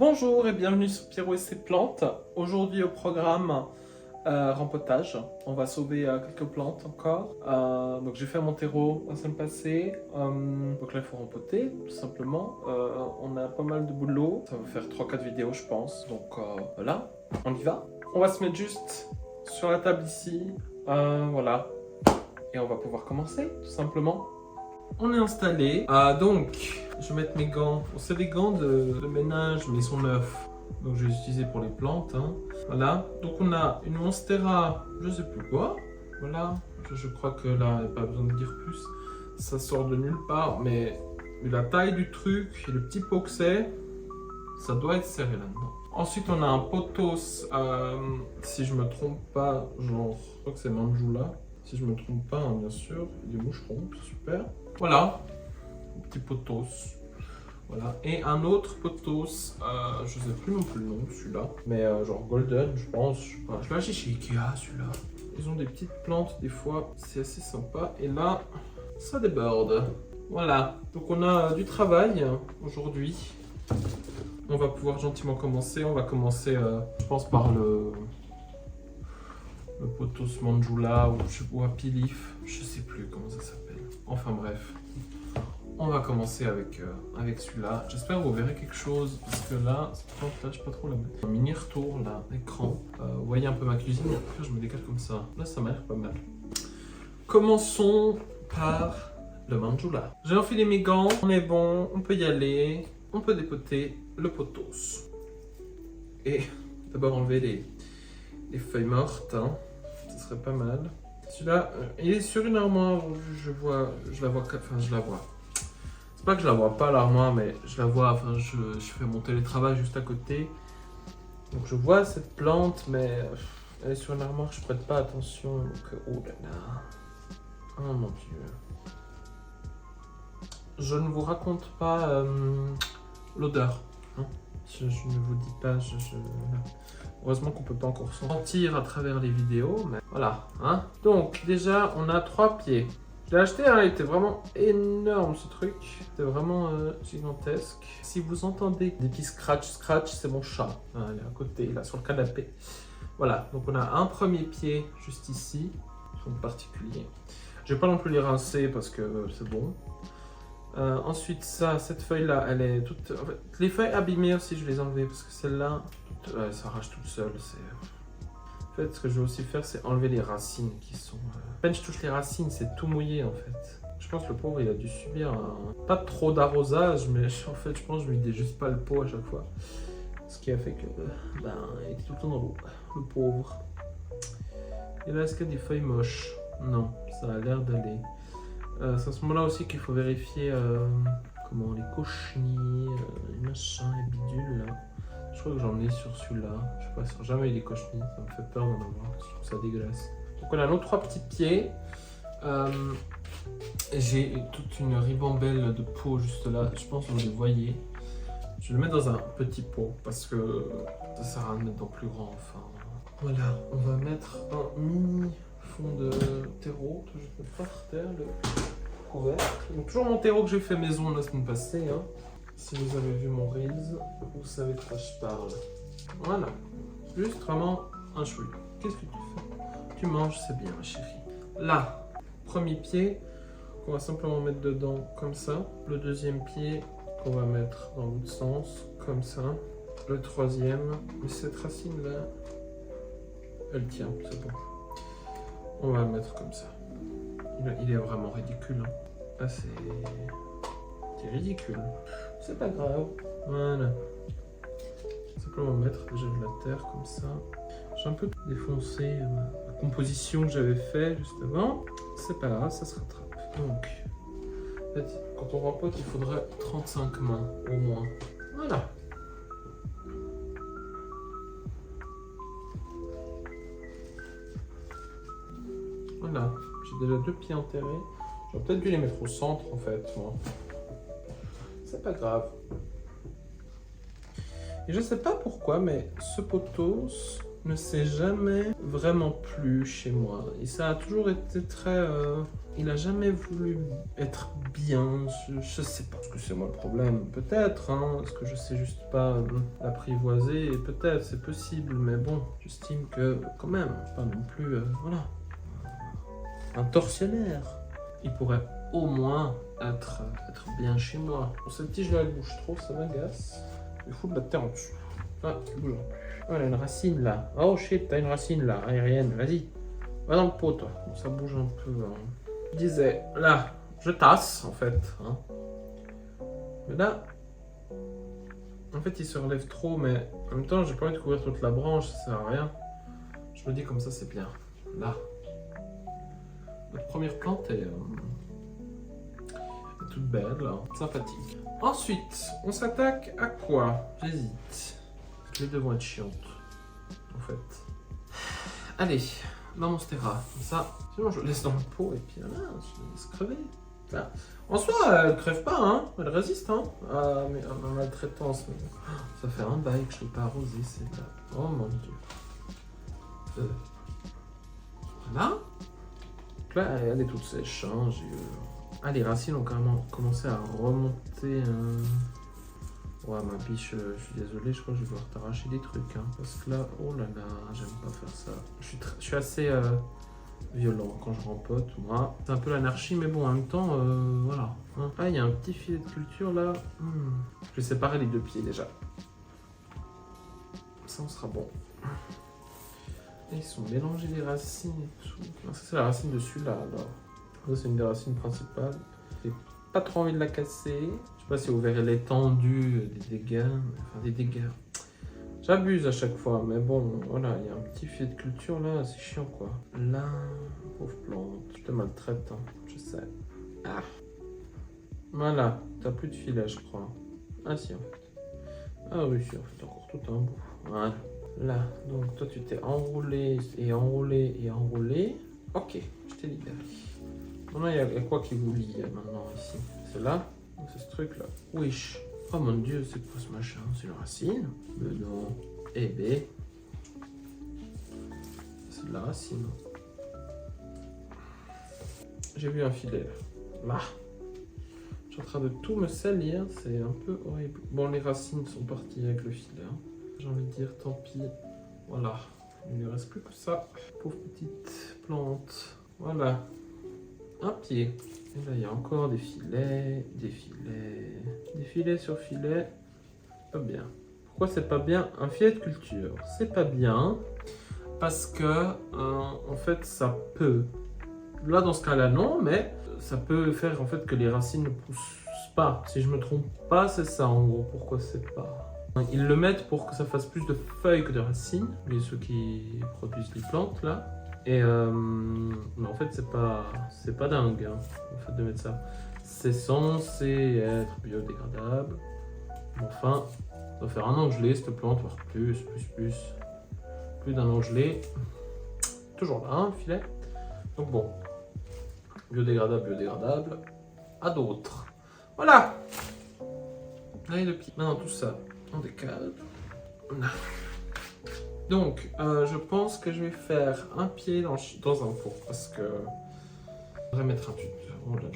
Bonjour et bienvenue sur Pierrot et ses plantes. Aujourd'hui au programme rempotage. On va sauver quelques plantes encore. Donc j'ai fait mon terreau la semaine passée. Donc là il faut rempoter tout simplement. On a pas mal de boulot. Ça va faire 3-4 vidéos je pense. Donc voilà, on y va. On va se mettre juste sur la table ici. Voilà. Et on va pouvoir commencer tout simplement. On est installé. Donc je vais mettre mes gants. Bon, c'est des gants de ménage, mais ils sont neufs. Donc je vais les utiliser pour les plantes. Voilà. Donc on a une Monstera, je sais plus quoi. Voilà. Je crois que là, il n'y a pas besoin de dire plus. Ça sort de nulle part, mais vu la taille du truc et le petit pot que c'est, ça doit être serré là-dedans. Ensuite, on a un potos, si je me trompe pas, genre, je crois que c'est Manjula. Si je me trompe pas, bien sûr. Des moucherons, super. Voilà. Petit potos. Voilà. Et un autre potos, je sais plus non plus le nom celui-là, mais genre golden je pense, je sais pas. Je l'ai acheté chez Ikea celui-là. Ils ont des petites plantes des fois, c'est assez sympa. Et là, ça déborde. Voilà. Donc on a du travail aujourd'hui. On va pouvoir gentiment commencer. On va commencer, je pense, par le potos Manjula ou Happy Leaf. Je sais plus comment ça s'appelle. Enfin bref. On va commencer avec celui-là. J'espère que vous verrez quelque chose, parce que là, cette plante-là, je sais pas trop la mettre. Un mini retour, là, écran. Vous voyez un peu ma cuisine, je me décale comme ça. Là, ça m'a l'air pas mal. Commençons par le Manjula. J'ai enfilé mes gants, on est bon, on peut y aller. On peut dépoter le potos. Et d'abord enlever les feuilles mortes, ce serait pas mal. Celui-là, il est sur une armoire, je la vois. C'est pas que je la vois pas l'armoire, mais je la vois, enfin je fais mon télétravail juste à côté. Donc je vois cette plante, mais elle est sur une armoire, je prête pas attention. Donc, oh là là. Oh mon dieu. Je ne vous raconte pas l'odeur. Hein. Je ne vous dis pas, heureusement qu'on peut pas encore sentir à travers les vidéos, mais voilà. Donc déjà, on a 3 pieds. Je l'ai acheté, il était vraiment énorme ce truc. C'était vraiment gigantesque. Si vous entendez des petits scratch, c'est mon chat. Il est à côté, là, sur le canapé. Voilà, donc on a un premier pied juste ici, en particulier. Je vais pas non plus les rincer parce que c'est bon. Ensuite, cette feuille-là, elle est toute... En fait, les feuilles abîmées aussi, je vais les enlever parce que celle-là, elle s'arrache toute seule. En fait, ce que je vais aussi faire, c'est enlever les racines qui sont... À peine je touche les racines, c'est tout mouillé en fait. Je pense que le pauvre, il a dû subir pas trop d'arrosage, mais en fait, je pense que je lui déjuste pas le pot à chaque fois. Ce qui a fait que... il était tout le temps dans l'eau, le pauvre. Et là, est-ce qu'il y a des feuilles moches? Non, ça a l'air d'aller. C'est à ce moment-là aussi qu'il faut vérifier comment les cochenilles, les machins, les bidules là. Je crois que j'en ai sur celui-là. Je sais pas, sur jamais les cochenilles, ça me fait peur d'en avoir, je trouve ça dégueulasse. Donc on a nos 3 petits pieds. J'ai toute une ribambelle de peau juste là, je pense que vous les voyez. Je vais le mettre dans un petit pot parce que ça sert à rien de mettre dans plus grand. Enfin, voilà, on va mettre un mini fond de terreau. Je vais mettre par terre le couvercle. Donc toujours mon terreau que j'ai fait maison la semaine passée. Si vous avez vu mon Reels, vous savez de quoi je parle. Voilà, juste vraiment un chouï. Qu'est-ce que tu fais? Tu manges, c'est bien ma chérie. Là, premier pied qu'on va simplement mettre dedans comme ça. Le deuxième pied qu'on va mettre dans l'autre sens, comme ça. Le troisième, mais cette racine là, elle tient, c'est bon. On va le mettre comme ça. Il est vraiment ridicule. Ah, c'est ridicule. C'est pas grave. Voilà. Simplement mettre déjà de la terre comme ça. J'ai un peu défoncé la composition que j'avais fait juste avant. C'est pas grave, ça se rattrape. Donc, en fait, quand on rempote, il faudrait 35 mains au moins. Voilà. Voilà, j'ai déjà 2 pieds enterrés. J'aurais peut-être dû les mettre au centre en fait, moi. C'est pas grave. Et je sais pas pourquoi, mais ce potos, ne s'est jamais vraiment plu chez moi. Et ça a toujours été très... il a jamais voulu être bien, je sais pas. Est-ce que c'est moi le problème? Peut-être, hein. Est-ce que je sais juste pas l'apprivoiser? Peut-être, c'est possible, mais bon, j'estime que quand même, pas non plus, voilà, un tortionnaire. Il pourrait au moins être bien chez moi. Bon, cette tige-là, elle bouge trop, ça m'agace. Il faut de la terre en dessous. Ah, elle bouge plus. Oh, elle a une racine là. Oh shit, t'as une racine là, aérienne. Vas-y, va dans le pot, toi. Bon, ça bouge un peu. Hein. Je disais, là, je tasse en fait. Hein. Mais là, en fait, il se relève trop, mais en même temps, j'ai pas envie de couvrir toute la branche, ça sert à rien. Je me dis comme ça, c'est bien. Là. Notre première plante est toute belle, là. Sympathique. Ensuite, on s'attaque à quoi? J'hésite. Les deux vont être chiantes, en fait. Allez, dans Monstera, comme ça. Sinon, je le laisse dans le pot et puis voilà, je la laisse crever. Là. En soi, elle crève pas, hein. Elle résiste, hein, à ma maltraitance. Mais ça fait un bail que je ne l'ai pas arrosé, c'est là. Oh mon dieu. Voilà. Donc là, elle est toute sèche, hein. Ah, les racines ont carrément commencé à remonter. Ouais, ma biche, je suis désolé, je crois que je vais devoir t'arracher des trucs, hein, parce que là, oh là là, j'aime pas faire ça. Je suis assez violent quand je rempote, moi. C'est un peu l'anarchie, mais bon, en même temps, voilà. Hein. Ah, il y a un petit filet de culture là. Je vais séparer les deux pieds déjà. Ça, on sera bon. Et ils sont mélangés les racines et tout. Non, ça, c'est la racine de celui-là, alors. Ça, c'est une des racines principales. J'ai pas trop envie de la casser. Je sais pas si vous verrez l'étendue des dégâts. Enfin, des dégâts. J'abuse à chaque fois, mais bon, voilà, il y a un petit filet de culture là, c'est chiant quoi. Là, pauvre plante, je te maltraite, hein, je sais. Ah. Voilà, t'as plus de filet, je crois. Ah si, en fait. Ah oui, si, en fait, encore tout un bout. Voilà. Là, donc toi tu t'es enroulé et enroulé et enroulé. Ok, je t'ai libéré. Maintenant, il y a quoi qui vous lie maintenant ici? C'est là? C'est ce truc là. Wesh. Oh mon dieu, c'est quoi ce machin? C'est une racine? Mais non. Eh ben. C'est de la racine. J'ai vu un filet là. Là. Je suis en train de tout me salir, c'est un peu horrible. Bon, les racines sont parties avec le filet. Hein. J'ai envie de dire, tant pis. Voilà. Il ne reste plus que ça. Pauvre petite plante. Voilà. Un pied. Et là, il y a encore des filets, des filets, des filets sur filets. Pas bien. Pourquoi c'est pas bien? Un filet de culture, c'est pas bien parce que, en fait, ça peut. Là, dans ce cas-là, non, mais ça peut faire en fait que les racines ne poussent pas. Si je me trompe pas, c'est ça en gros. Pourquoi c'est pas. Ils le mettent pour que ça fasse plus de feuilles que de racines, mais ceux qui produisent les plantes là. Et mais en fait c'est pas dingue hein, le fait de mettre ça. C'est censé être biodégradable. Enfin, ça doit faire un an gelé cette plante, voire plus d'un an gelé. Toujours là, un filet. Donc bon, biodégradable, à d'autres. Voilà. Allez le pied. Maintenant tout ça, on décale. Donc, je pense que je vais faire un pied dans un pot parce que je vais mettre un tuteur. Oh là là.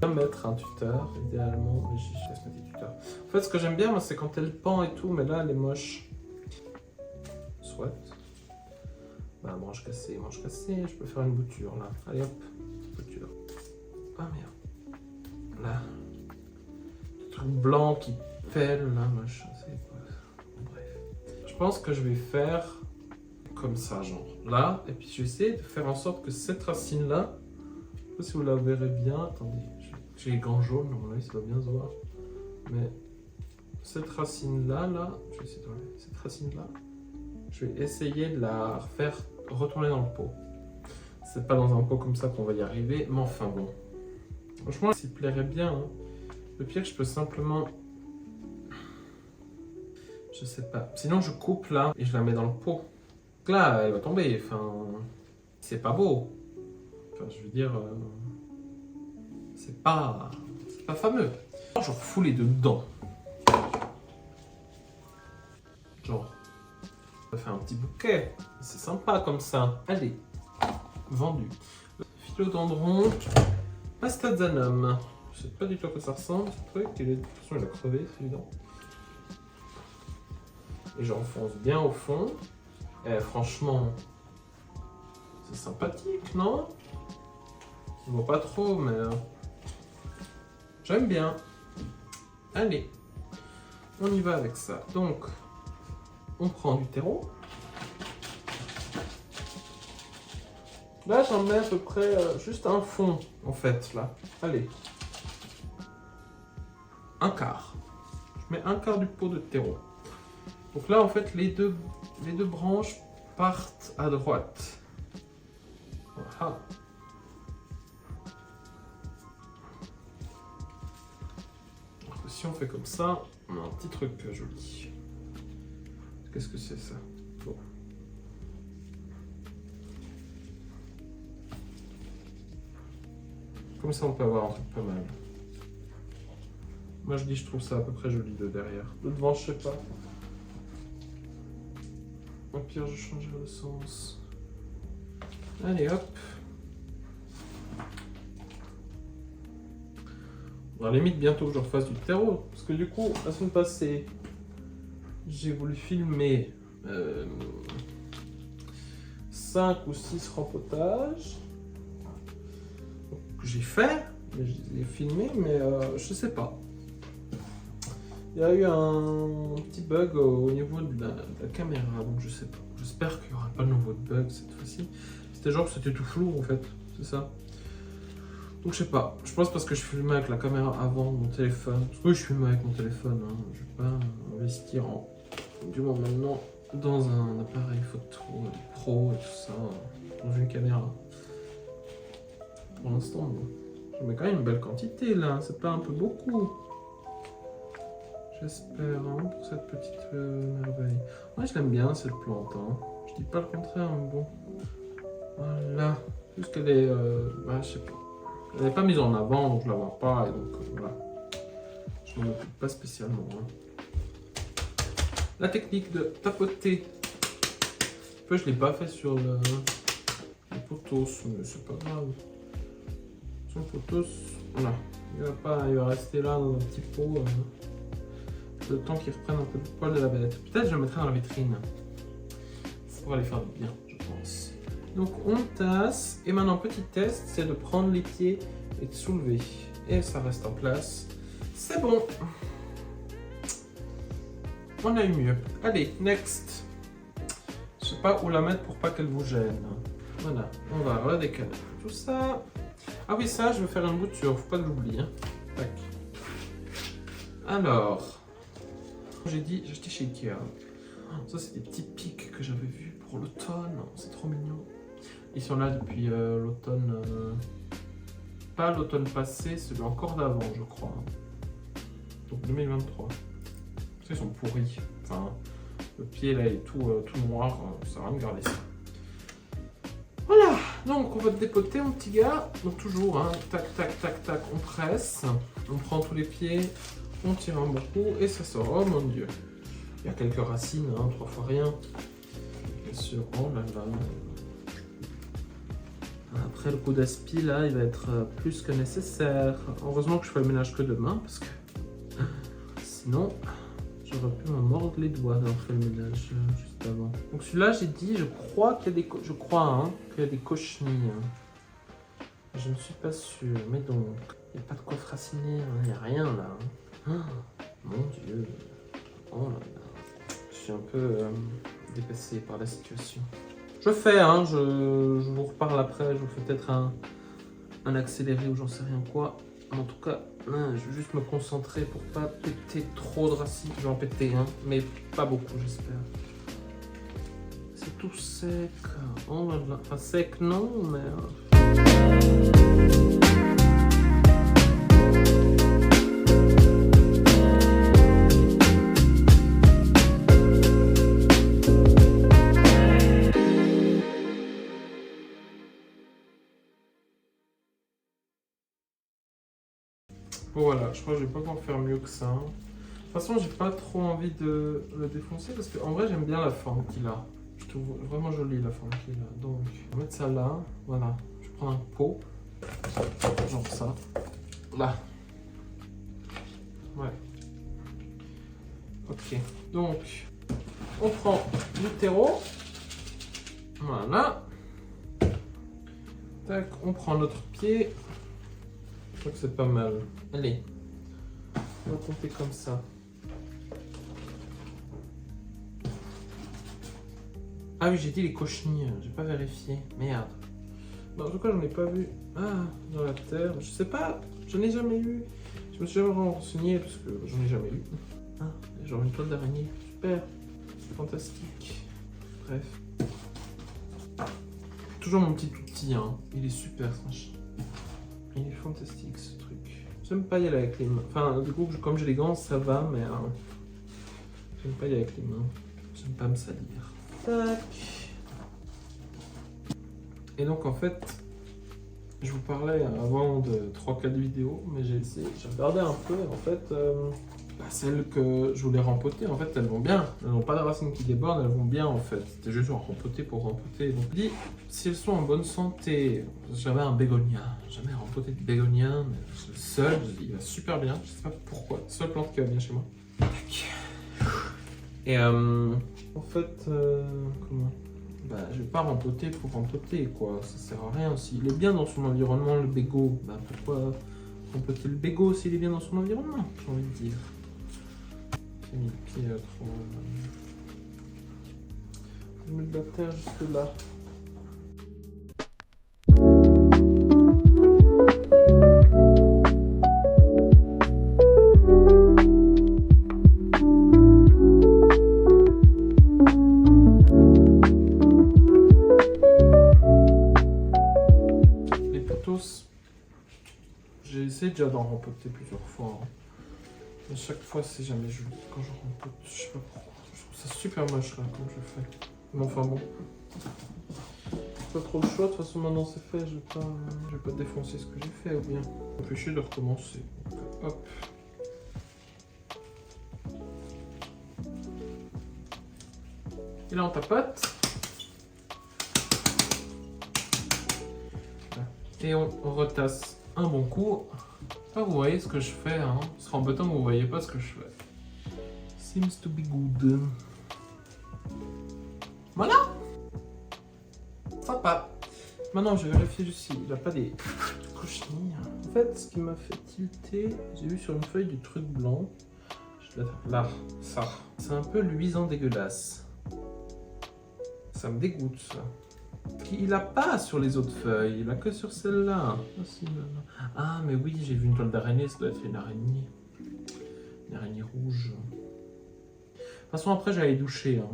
Je vais mettre un tuteur, idéalement, mais je laisse mettre des tuteurs. En fait, ce que j'aime bien, moi, c'est quand elle pend et tout, mais là, elle est moche. Soit. Bah, branche cassée. Je peux faire une bouture là. Allez hop, bouture. Ah merde. Là. Le truc blanc qui pèle là, machin, c'est quoi ça? Je pense que je vais faire comme ça, genre là, et puis je vais essayer de faire en sorte que cette racine là, je sais pas si vous la verrez bien, attendez, j'ai les gants jaunes, normalement ça va bien se voir, mais cette racine là, je vais essayer de enlever cette racine là, je vais essayer de la faire retourner dans le pot. C'est pas dans un pot comme ça qu'on va y arriver, mais enfin bon, franchement, ça plairait bien, hein. Le pire, je peux simplement... Je sais pas. Sinon, je coupe là et je la mets dans le pot. Donc là, elle va tomber. Enfin, c'est pas beau. Enfin, je veux dire, c'est pas fameux. Je refous les deux dedans. Genre, Ça fait un petit bouquet. C'est sympa comme ça. Allez, vendu. Philodendron Pastazanum. Je sais pas du tout à quoi ça ressemble ce truc. De toute façon, il a crevé, c'est évident. Et j'enfonce bien au fond. Et franchement, c'est sympathique, non? Je vois pas trop, mais j'aime bien. Allez, on y va avec ça. Donc, on prend du terreau. Là, j'en mets à peu près juste un fond, en fait, là. Allez. Un quart. Je mets un quart du pot de terreau. Donc là, en fait, les deux branches partent à droite. Voilà. Alors que si on fait comme ça, on a un petit truc joli. Qu'est-ce que c'est ça? Bon. Comme ça, on peut avoir un truc pas mal. Moi, je trouve ça à peu près joli de derrière. De devant, je sais pas. Au pire, je changerai le sens. Allez, hop. On va limite bientôt que je refasse du terreau. Parce que du coup, la semaine passée, j'ai voulu filmer 5 ou 6 rempotages. Que j'ai fait. Je les ai filmés, mais je sais pas. Il y a eu un petit bug au niveau de la caméra, donc je sais pas. J'espère qu'il n'y aura pas de nouveau bug cette fois-ci. C'était genre, c'était tout flou en fait, c'est ça. Donc je sais pas. Je pense parce que je filmais avec la caméra avant mon téléphone. Parce que oui, je filmais avec mon téléphone. Hein. Je vais pas investir du moins maintenant dans un appareil photo pro et tout ça, dans une caméra. Pour l'instant, bon. Je mets quand même une belle quantité là. C'est pas un peu beaucoup. J'espère, hein, pour cette petite merveille. Ouais, je l'aime bien cette plante. Hein. Je dis pas le contraire, mais bon. Voilà. Juste qu'elle est. Bah, je sais pas. Elle n'est pas mise en avant, donc je la vois pas. Et donc voilà. Je m'en occupe pas spécialement. Hein. La technique de tapoter. Je l'ai pas fait sur le potos, mais c'est pas grave. Sur le potos, voilà. Il va rester là dans un petit pot. Le temps qu'ils reprennent un peu de poil de la bête. Peut-être je le mettrai dans la vitrine. Ça pourrait les faire du bien, je pense. Donc on tasse. Et maintenant, petit test, c'est de prendre les pieds et de soulever. Et ça reste en place. C'est bon. On a eu mieux. Allez, next. Je sais pas où la mettre pour pas qu'elle vous gêne. Voilà, on va redécaler tout ça. Ah oui, ça, je vais faire une bouture. Faut pas que j'oublie. Hein. Tac. Alors... J'ai acheté chez Ikea. Ça, c'est des petits pics que j'avais vus pour l'automne. C'est trop mignon. Ils sont là depuis l'automne. Pas l'automne passé, celui encore d'avant, je crois. Donc 2023. Ils sont pourris. Enfin, le pied là est tout noir. Ça sert à rien de garder ça. Voilà. Donc, on va te dépoter, mon petit gars. Donc, toujours, hein, tac, tac, tac, tac, on presse. On prend tous les pieds. On tire un bon coup et ça sort. Oh mon dieu. Il y a quelques racines, hein, 3 fois rien. Bien sûr. Oh là là. Après le coup d'aspi, là, il va être plus que nécessaire. Heureusement que je fais le ménage que demain, parce que sinon, j'aurais pu me mordre les doigts d'avoir fait le ménage juste avant. Donc celui-là, j'ai dit, je crois qu'il y a des, qu'il y a des cochenilles. Je ne suis pas sûr, mais donc, il n'y a pas de quoi fraciner, hein, il n'y a rien là. Oh, mon dieu. Oh là là. Je suis un peu dépassé par la situation. Je fais, hein, je vous reparle après, je vous fais peut-être un accéléré ou j'en sais rien quoi. En tout cas, hein, je vais juste me concentrer pour pas péter trop de racines. Je vais en péter, hein, mais pas beaucoup, j'espère. C'est tout sec. Oh là là. Enfin, sec non, mais... Voilà, je crois que je vais pas pouvoir faire mieux que ça. toute façon, j'ai pas trop envie de le défoncer parce qu'en vrai, j'aime bien la forme qu'il a. Je trouve vraiment jolie la forme qu'il a. Donc, on va mettre ça là. Voilà. Je prends un pot. Genre ça. Là. Ouais. Ok. Donc, on prend du terreau. Voilà. Tac, on prend notre pied. Je crois que c'est pas mal. Allez. On va compter comme ça. Ah oui, j'ai dit les cochenilles, j'ai pas vérifié. Merde. Bon, en tout cas, j'en ai pas vu. Ah, dans la terre. Je sais pas, j'en ai jamais eu. Je me suis jamais renseigné parce que j'en ai jamais eu. Ah, genre une toile d'araignée. Super. Fantastique. Bref. Toujours mon petit outil, hein. Il est super, franchement. Il est fantastique ce truc. J'aime pas y aller avec les mains. Enfin, du coup, comme j'ai les gants, ça va, mais j'aime pas y aller avec les mains. J'aime pas me salir. Tac. Et donc en fait, je vous parlais avant de 3-4 vidéos, mais j'ai regardé un peu, en fait, celles que je voulais rempoter, en fait, elles vont bien. Elles n'ont pas de racines qui débordent, elles vont bien en fait. C'était juste rempoter pour rempoter. Donc je dis, si elles sont en bonne santé, j'avais un bégonia, jamais rempoté de bégonia, mais le seul, il va super bien, je sais pas pourquoi, seule plante qui va bien chez moi. Tac. Et en fait, comment? Bah, je vais pas rempoter pour rempoter, quoi. Ça sert à rien. S'il est bien dans son environnement, le bégot, bah pourquoi rempoter le bégot s'il est bien dans son environnement, j'ai envie de dire. J'ai mis le pied trop. Je vais mettre de la terre jusque là. J'ai essayé déjà d'en rempoter plusieurs fois. Hein. Mais chaque fois, c'est jamais joli quand je rempote. Je sais pas pourquoi. Je trouve ça super moche là, comme je fais. Mais enfin bon. Pas trop le choix. De toute façon, maintenant c'est fait. Je vais pas défoncer ce que j'ai fait ou bien. M'empêcher de recommencer. Donc, hop. Et là, on tapote. Et on retasse un bon coup. Ah, vous voyez ce que je fais, hein. Ce sera embêtant que vous voyez pas ce que je fais. Seems to be good. Voilà. Sympa. Maintenant, je vais vérifier juste s'il n'a pas des cochenilles. En fait, ce qui m'a fait tilter, j'ai vu sur une feuille du truc blanc. Là, ça. C'est un peu luisant dégueulasse. Ça me dégoûte, ça. Il a pas sur les autres feuilles, il a que sur celle-là. Ah, mais oui, j'ai vu une toile d'araignée, ça doit être une araignée. Une araignée rouge. De toute façon, après, j'allais doucher. Hein.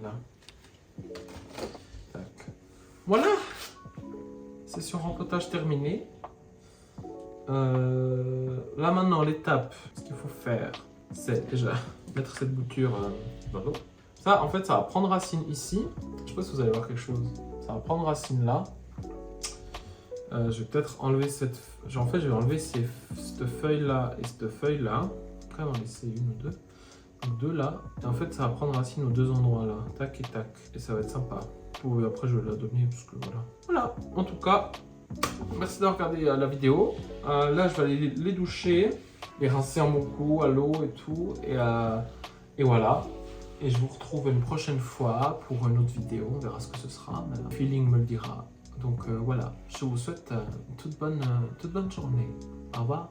Là. Tac. Voilà. Session rempotage terminée. Là, maintenant, l'étape, ce qu'il faut faire, c'est déjà mettre cette bouture dans l'eau. Ça, en fait, ça va prendre racine ici. Je sais pas si vous allez voir quelque chose. Ça va prendre racine là. Je vais peut-être enlever cette... En fait, je vais enlever cette feuille-là et cette feuille-là. Après, on va en laisser une ou deux. Donc deux là. Et en fait, ça va prendre racine aux deux endroits là. Tac et tac. Et ça va être sympa. Et après, je vais la donner parce que voilà. Voilà. En tout cas, merci d'avoir regardé la vidéo. Là, je vais aller les doucher. Les rincer un bon coup à l'eau et tout. Et voilà. Et je vous retrouve une prochaine fois pour une autre vidéo. On verra ce que ce sera. Mais le feeling me le dira. Donc voilà, je vous souhaite une toute bonne journée. Au revoir.